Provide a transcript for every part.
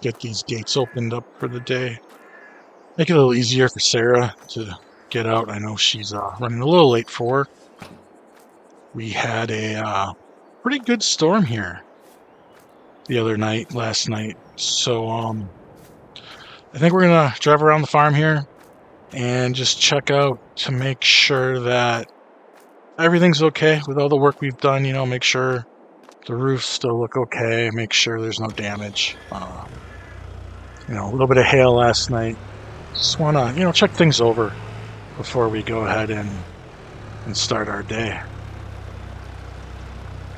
get these gates opened up for the day. Make it a little easier for Sarah to get out. I know she's running a little late for work. We had a pretty good storm here last night. So I think we're gonna drive around the farm here and just check out to make sure that everything's okay with all the work we've done. Make sure the roofs still look okay. Make sure there's no damage. A little bit of hail last night. Just want to, check things over before we go ahead and start our day.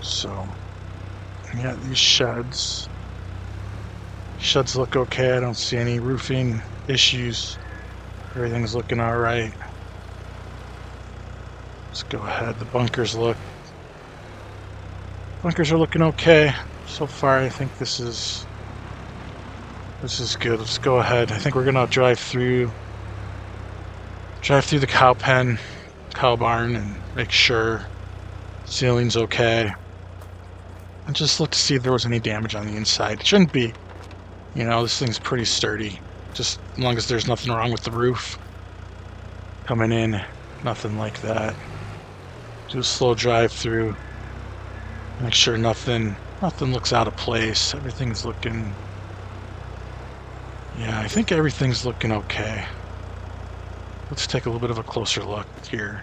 So, yeah, these sheds look okay. I don't see any roofing issues. Everything's looking all right. Let's go ahead. The bunkers are looking okay so far. I think this is good. Let's go ahead. I think we're gonna drive through the cow barn, and make sure the ceiling's okay. And just look to see if there was any damage on the inside. It shouldn't be. This thing's pretty sturdy. Just as long as there's nothing wrong with the roof coming in, nothing like that. Do a slow drive through. Make sure nothing looks out of place. Everything's looking. Yeah, I think everything's looking okay. Let's take a little bit of a closer look here.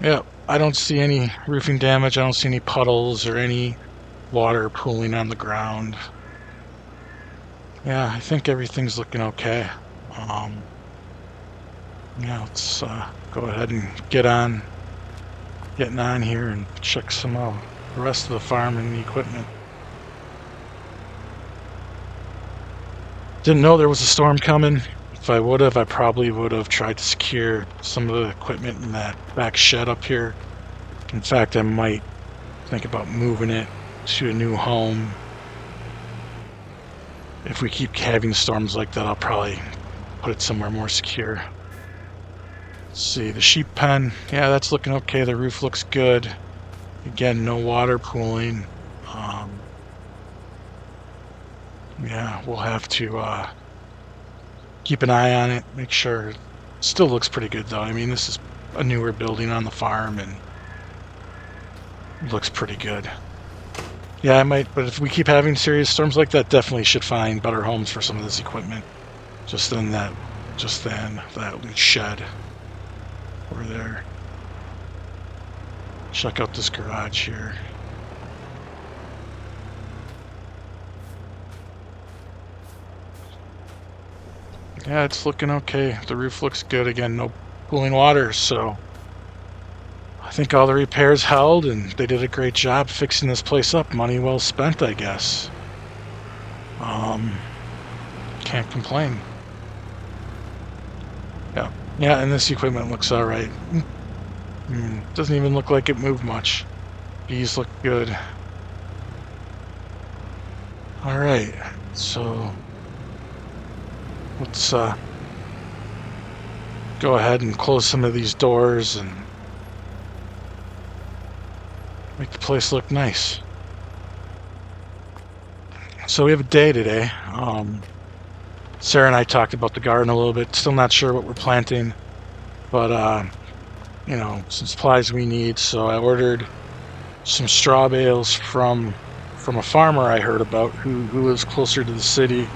Yep, I don't see any roofing damage. I don't see any puddles or any water pooling on the ground. Yeah, I think everything's looking okay. Yeah, let's go ahead and getting on here and check some of the rest of the farm and the equipment. Didn't know there was a storm coming. If I would have, I probably would have tried to secure some of the equipment in that back shed up here. In fact, I might think about moving it to a new home. If we keep having storms like that, I'll probably put it somewhere more secure. Let's see, the sheep pen. Yeah, that's looking okay. The roof looks good. Again, no water pooling. Yeah, we'll have to keep an eye on it, make sure. It still looks pretty good, though. I mean, this is a newer building on the farm, and it looks pretty good. Yeah, I might, but if we keep having serious storms like that, definitely should find better homes for some of this equipment. Just then that shed over there. Check out this garage here. Yeah, it's looking okay. The roof looks good. Again, no pooling water, so I think all the repairs held, and they did a great job fixing this place up. Money well spent, I guess. Can't complain. Yeah, and this equipment looks all right. Doesn't even look like it moved much. Bees look good. All right, so let's go ahead and close some of these doors and make the place look nice. So we have a day today. Sarah and I talked about the garden a little bit. Still not sure what we're planting, but some supplies we need. So I ordered some straw bales from a farmer I heard about who lives closer to the city,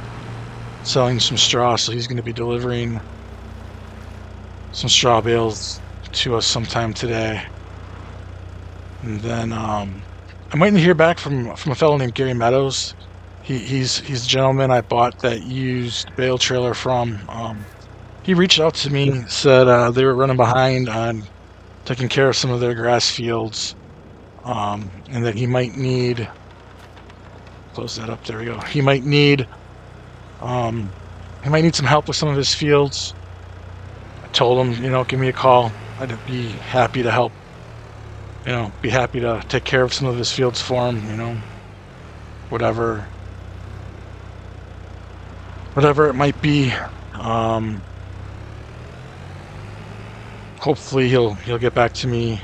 selling some straw. So he's going to be delivering some straw bales to us sometime today. And then I'm waiting to hear back from a fellow named Gary Meadows. He's a gentleman I bought that used bale trailer from. He reached out to me, said they were running behind on taking care of some of their grass fields, and that he might need. Close that up. There we go. He might need some help with some of his fields. I told him, give me a call. I'd be happy to help. Be happy to take care of some of his fields for him. Whatever it might be. Hopefully he'll get back to me,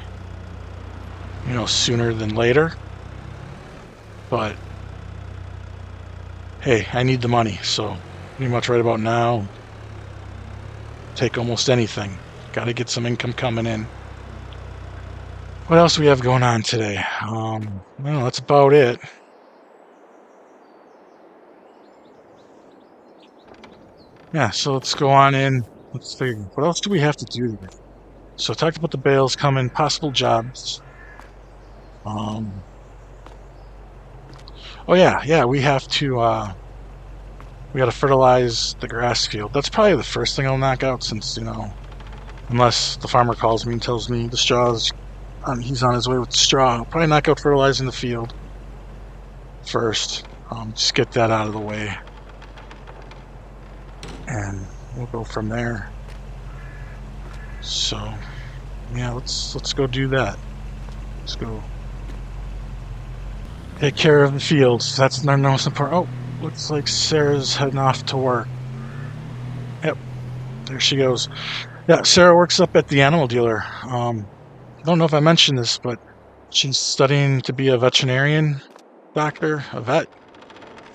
sooner than later. But hey, I need the money, so pretty much right about now, take almost anything. Got to get some income coming in. What else do we have going on today? Well, that's about it. Yeah, so let's go on in. Let's figure, what else do we have to do today? So I talked about the bales coming, possible jobs. Um, oh yeah, we got to fertilize the grass field. That's probably the first thing I'll knock out since, unless the farmer calls me and tells me the straw's, he's on his way with the straw. I'll probably knock out fertilizing the field first. Just get that out of the way. And we'll go from there. So, yeah, let's go do that. Let's go take care of the fields. That's the most important. Oh, looks like Sarah's heading off to work. Yep, there she goes. Yeah, Sarah works up at the animal dealer. I don't know if I mentioned this, but she's studying to be a veterinarian doctor, a vet,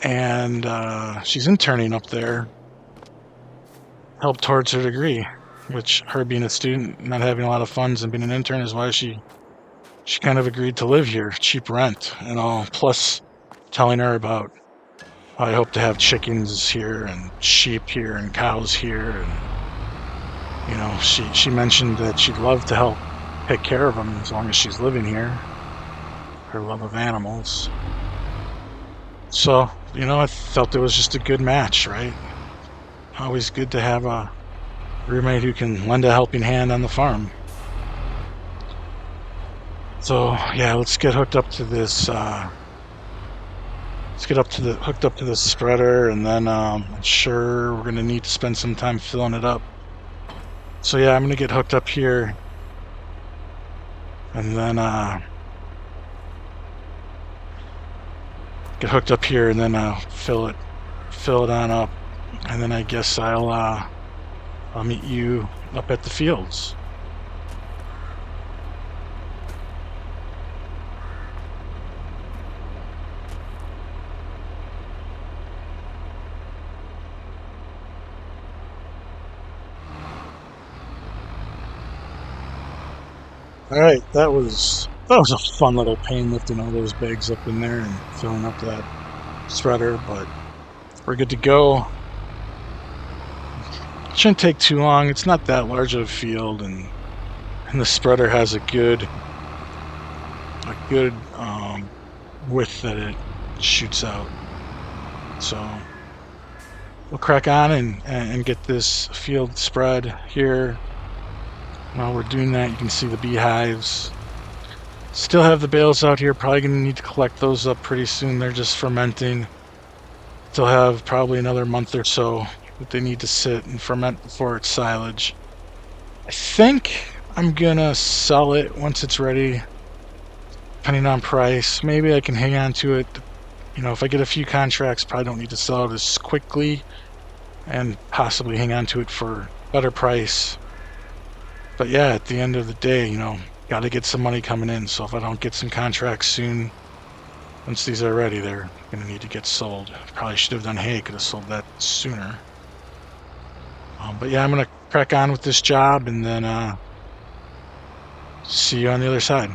and she's interning up there, help towards her degree, which her being a student, not having a lot of funds and being an intern is why she kind of agreed to live here, cheap rent and all, plus telling her about how I hope to have chickens here and sheep here and cows here, and she mentioned that she'd love to help take care of them as long as she's living here, her love of animals. So, I felt it was just a good match, right? Always good to have a roommate who can lend a helping hand on the farm. So yeah, let's get hooked up to this. Hooked up to this spreader, and then I'm sure we're gonna need to spend some time filling it up. So yeah, I'm gonna get hooked up here, and then fill it on up, and then I guess I'll meet you up at the fields. All right, that was a fun little pain lifting all those bags up in there and filling up that spreader, but we're good to go. Shouldn't take too long. It's not that large of a field, and the spreader has a good width that it shoots out. So we'll crack on and get this field spread here. While we're doing that, you can see the beehives. Still have the bales out here. Probably going to need to collect those up pretty soon. They're just fermenting. Still have probably another month or so that they need to sit and ferment before it's silage. I think I'm going to sell it once it's ready, depending on price. Maybe I can hang on to it. If I get a few contracts, probably don't need to sell it as quickly, and possibly hang on to it for better price. But yeah, at the end of the day, got to get some money coming in. So if I don't get some contracts soon, once these are ready, they're going to need to get sold. Probably should have done hay, could have sold that sooner. But yeah, I'm going to crack on with this job, and then see you on the other side.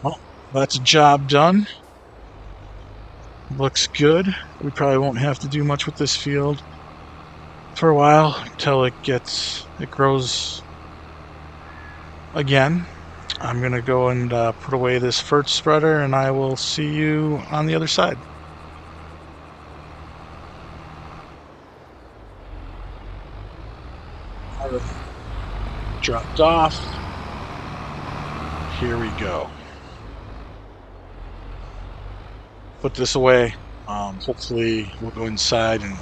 Well, that's a job done. Looks good. We probably won't have to do much with this field for a while until it grows again. I'm gonna go and put away this fert spreader, and I will see you on the other side. car dropped off. Here we go. Put this away. Hopefully we'll go inside and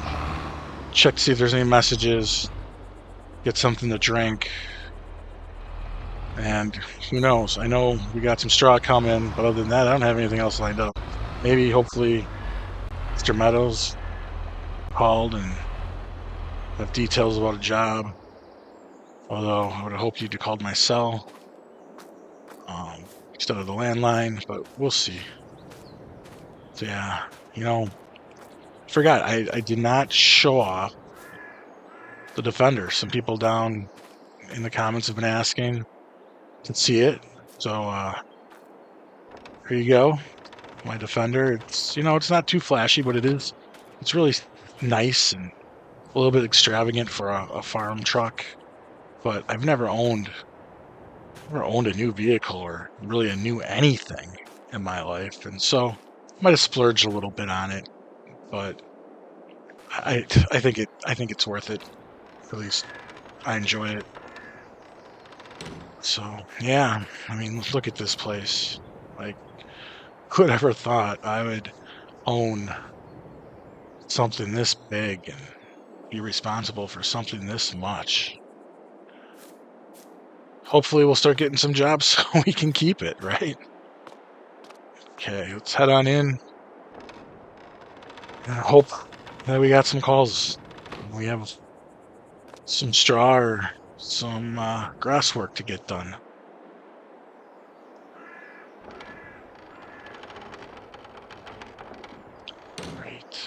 check to see if there's any messages, get something to drink, and who knows? I know we got some straw coming, but other than that, I don't have anything else lined up. Maybe, hopefully, Mr. Meadows called and have details about a job. Although I would have hoped you'd have called my cell instead of the landline, but we'll see. So yeah, forgot I did not show off the Defender. Some people down in the comments have been asking to see it. So here you go, my Defender. It's it's not too flashy, but it's really nice and a little bit extravagant for a farm truck. But I've never owned a new vehicle or really a new anything in my life, and so I might have splurged a little bit on it, but I think it's worth it. At least I enjoy it. So yeah, I mean, look at this place. Like, who would ever thought I would own something this big and be responsible for something this much? Hopefully we'll start getting some jobs so we can keep it, right? Okay, let's head on in. And I hope that we got some calls. We have some straw or some grass work to get done. Right.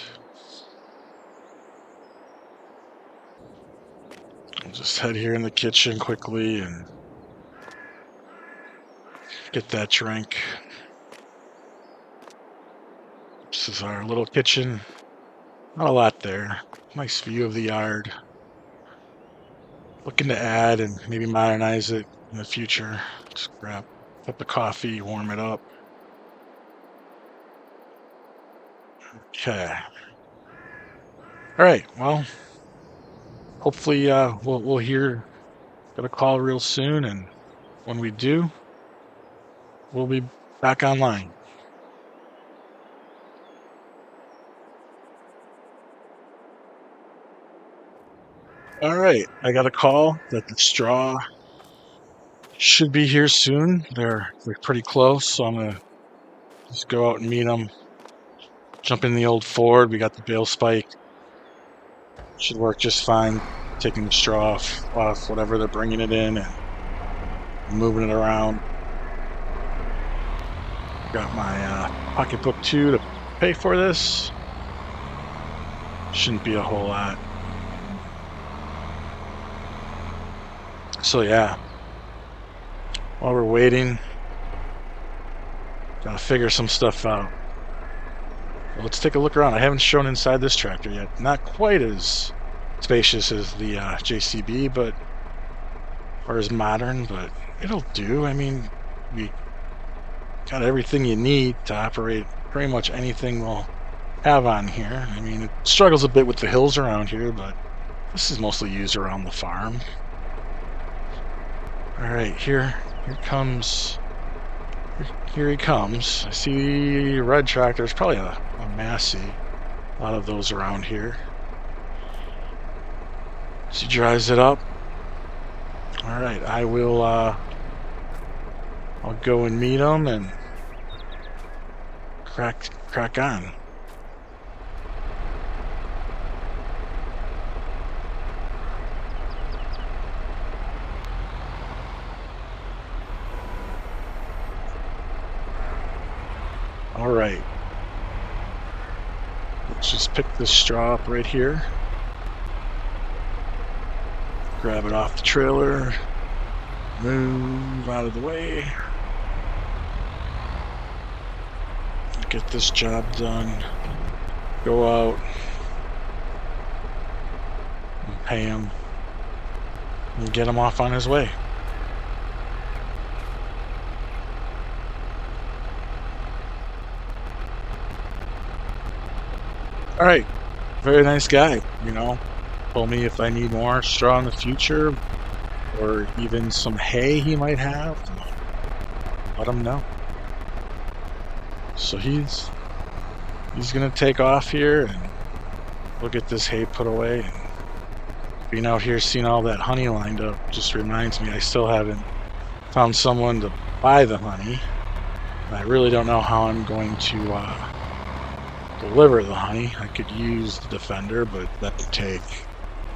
I'll just head here in the kitchen quickly and get that drink. This is our little kitchen. Not a lot there. Nice view of the yard. Looking to add and maybe modernize it in the future. Just grab up the coffee, warm it up. Okay. All right. Well, hopefully we'll get a call real soon, and when we do, we'll be back online. All right, I got a call that the straw should be here soon. They're pretty close, so I'm gonna just go out and meet them. Jump in the old Ford. We got the bale spike. Should work just fine. Taking the straw off whatever they're bringing it in and moving it around. Got my pocketbook too to pay for this. Shouldn't be a whole lot. So yeah, while we're waiting, gotta figure some stuff out. Well, let's take a look around. I haven't shown inside this tractor yet. Not quite as spacious as the JCB, or as modern, but it'll do. I mean, we got everything you need to operate pretty much anything we'll have on here. I mean, it struggles a bit with the hills around here, but this is mostly used around the farm. All right, here he comes. I see a red tractor. There's probably a Massey. A lot of those around here. She drives it up. All right, I will. I'll go and meet him and crack on. All right. Let's just pick this straw up right here. Grab it off the trailer. Move out of the way. Get this job done. Go out. And pay him. And get him off on his way. All right, very nice guy, told me if I need more straw in the future, or even some hay he might have, let him know. So he's gonna take off here, and we'll get this hay put away. And being out here seeing all that honey lined up just reminds me I still haven't found someone to buy the honey. And I really don't know how I'm going to deliver the honey. I could use the Defender, but that would take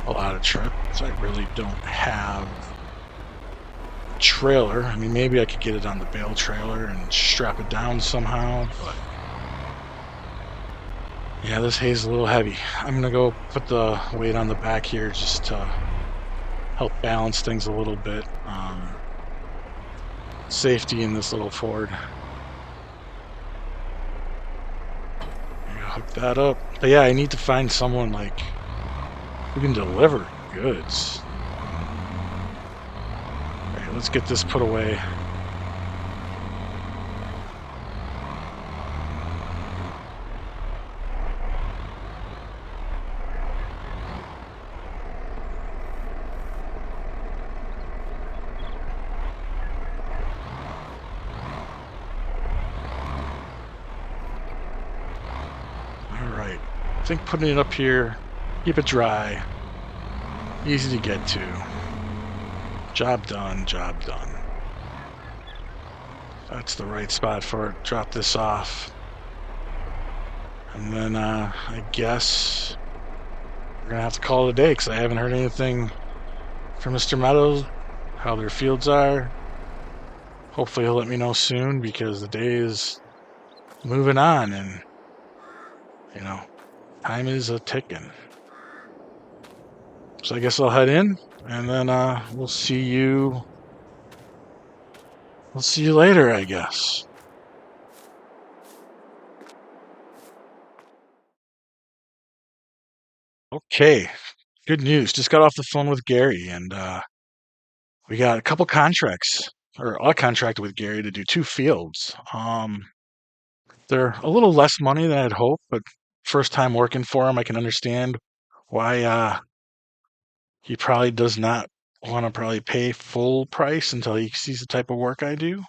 a lot of trips. I really don't have a trailer. I mean, maybe I could get it on the bale trailer and strap it down somehow, but yeah, this hay's a little heavy. I'm gonna go put the weight on the back here just to help balance things a little bit. Safety in this little Ford. I'm gonna hook that up. But yeah, I need to find someone like who can deliver goods. Alright, let's get this put away. Alright, I think putting it up here, keep it dry, easy to get to. Job done, job done. That's the right spot for it. Drop this off. And then I guess we're going to have to call it a day because I haven't heard anything from Mr. Meadows, how their fields are. Hopefully he'll let me know soon because the day is moving on and, you know, time is a ticking. So I guess I'll head in and then we'll see you later, I guess. Okay, good news. Just got off the phone with Gary, and we got a couple contracts, or I contracted with Gary to do 2 fields. They're a little less money than I'd hoped, but first time working for him, I can understand why he probably does not want to probably pay full price until he sees the type of work I do.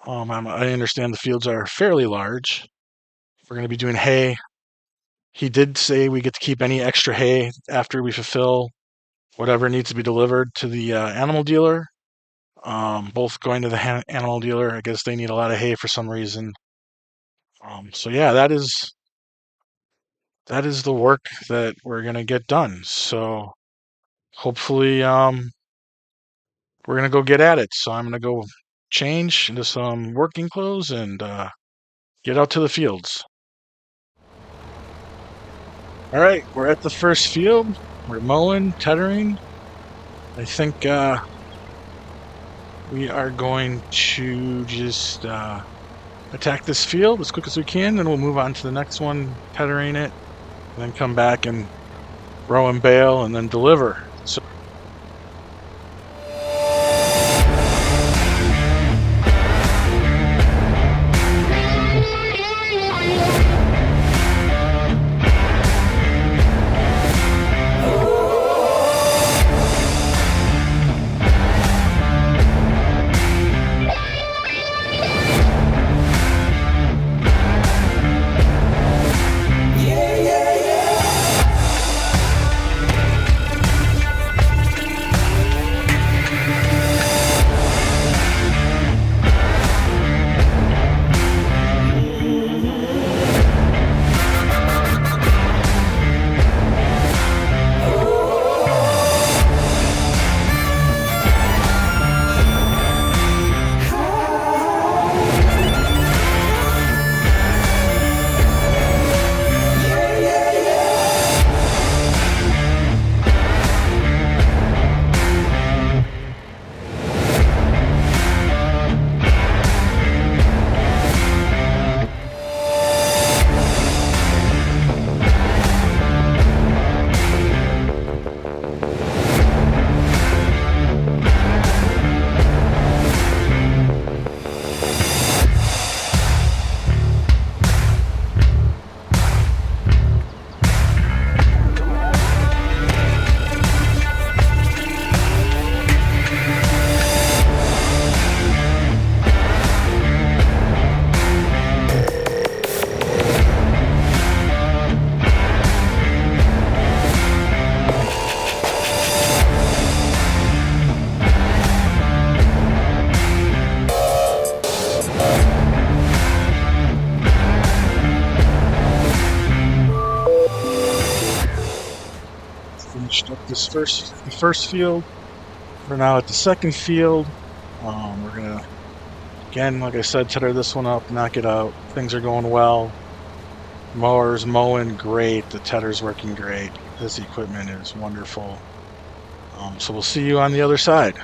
I understand the fields are fairly large. We're going to be doing hay. He did say we get to keep any extra hay after we fulfill whatever needs to be delivered to the animal dealer. Both going to the animal dealer. I guess they need a lot of hay for some reason. So yeah, that is the work that we're gonna get done. So hopefully, we're gonna go get at it. So I'm gonna go change into some working clothes and get out to the fields. All right, we're at the first field. We're mowing, tethering. I think we are going to just attack this field as quick as we can, then we'll move on to the next one, tethering it, and then come back and row and bale and then deliver. So the first field. We're now at the second field. We're gonna, again, like I said, tether this one up, knock it out. Things are going well. Mower's mowing great. The tether's working great. This equipment is wonderful. So we'll see you on the other side.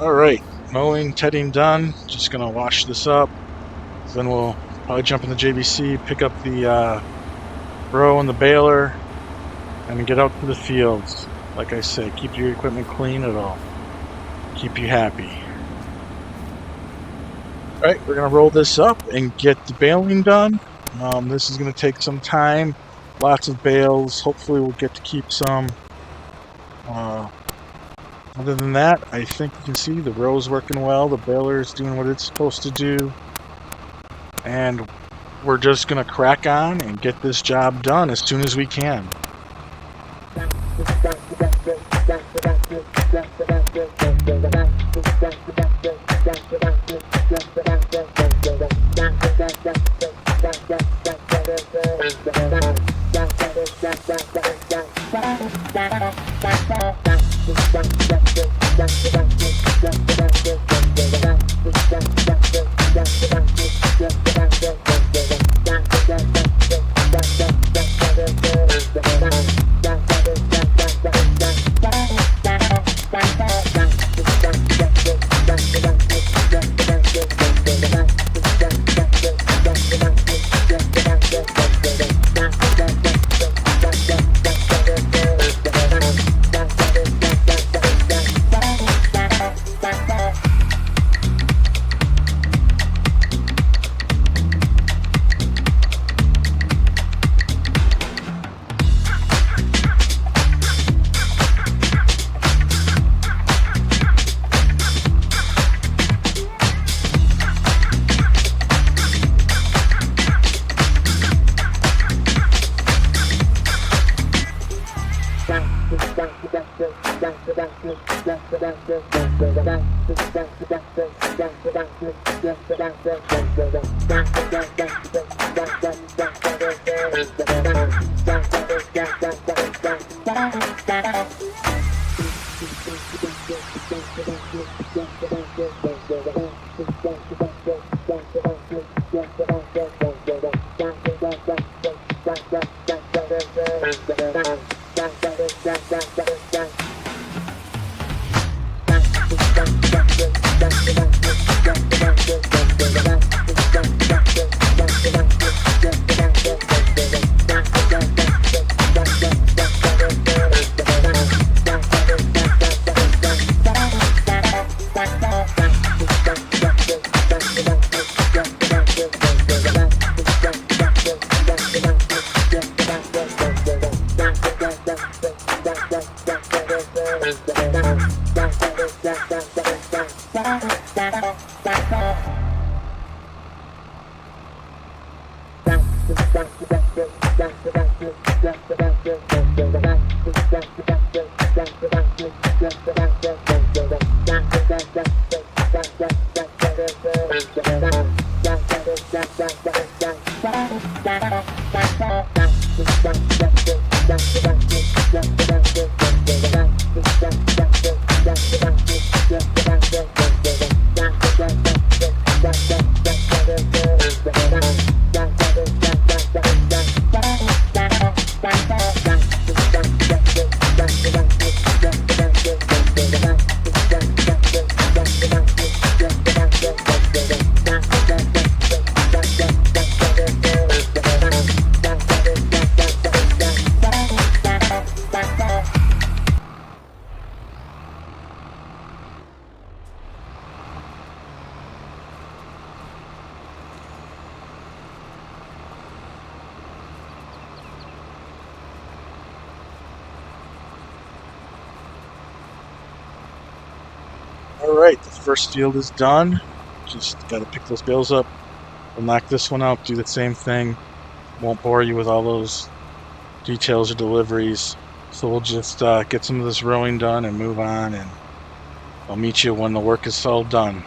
Alright, mowing, tedding done. Just gonna wash this up. Then we'll probably jump in the JBC, pick up the row and the baler, and get out to the fields. Like I said, keep your equipment clean, it'll keep you happy. Alright, we're gonna roll this up and get the baling done, This is going to take some time, lots of bales. Hopefully we'll get to keep some. Other than that, I think you can see the row's working well, the baler's doing what it's supposed to do, and we're just going to crack on and get this job done as soon as we can. Alright, the first field is done. Just got to pick those bales up. We'll knock this one out, do the same thing. Won't bore you with all those details or deliveries. So we'll just get some of this rowing done and move on, and I'll meet you when the work is all done.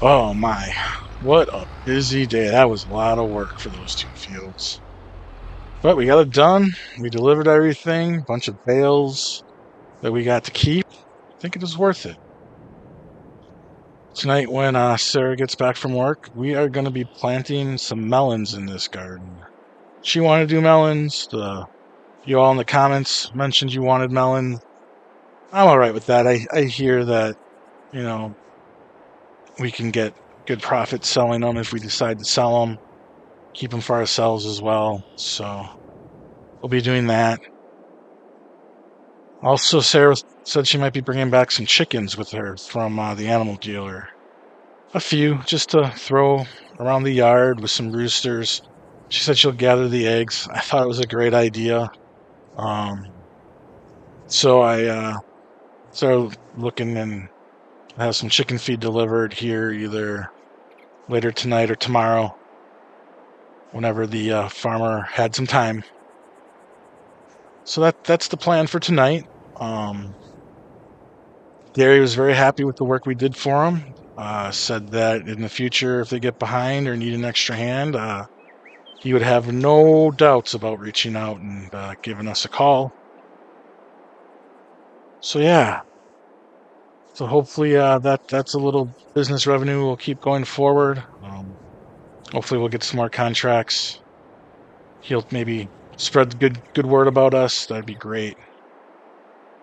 Oh my, what a busy day. That was a lot of work for those 2 fields. But we got it done. We delivered everything, bunch of bales that we got to keep. I think it was worth it. Tonight, when Sarah gets back from work, we are going to be planting some melons in this garden. She wanted to do melons. You all in the comments mentioned you wanted melon. I'm all right with that. I hear that, you know, we can get good profit selling them if we decide to sell them, keep them for ourselves as well. So we'll be doing that. Also, Sarah said she might be bringing back some chickens with her from the animal dealer. A few, just to throw around the yard with some roosters. She said she'll gather the eggs. I thought it was a great idea. Um, so I started looking and have some chicken feed delivered here either later tonight or tomorrow, whenever the farmer had some time. So that's the plan for tonight. Gary was very happy with the work we did for him. Said that in the future, if they get behind or need an extra hand, he would have no doubts about reaching out and giving us a call. So yeah, so hopefully that's a little business revenue will keep going forward. Hopefully we'll get some more contracts. He'll maybe spread the good word about us. That'd be great.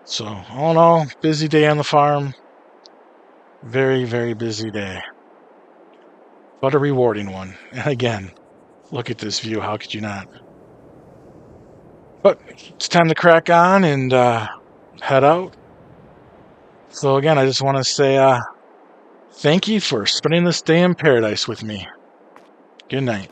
So all in all, busy day on the farm. Very, very busy day, but a rewarding one. And again, look at this view. How could you not? But it's time to crack on and head out. So again, I just want to say thank you for spending this day in paradise with me. Good night.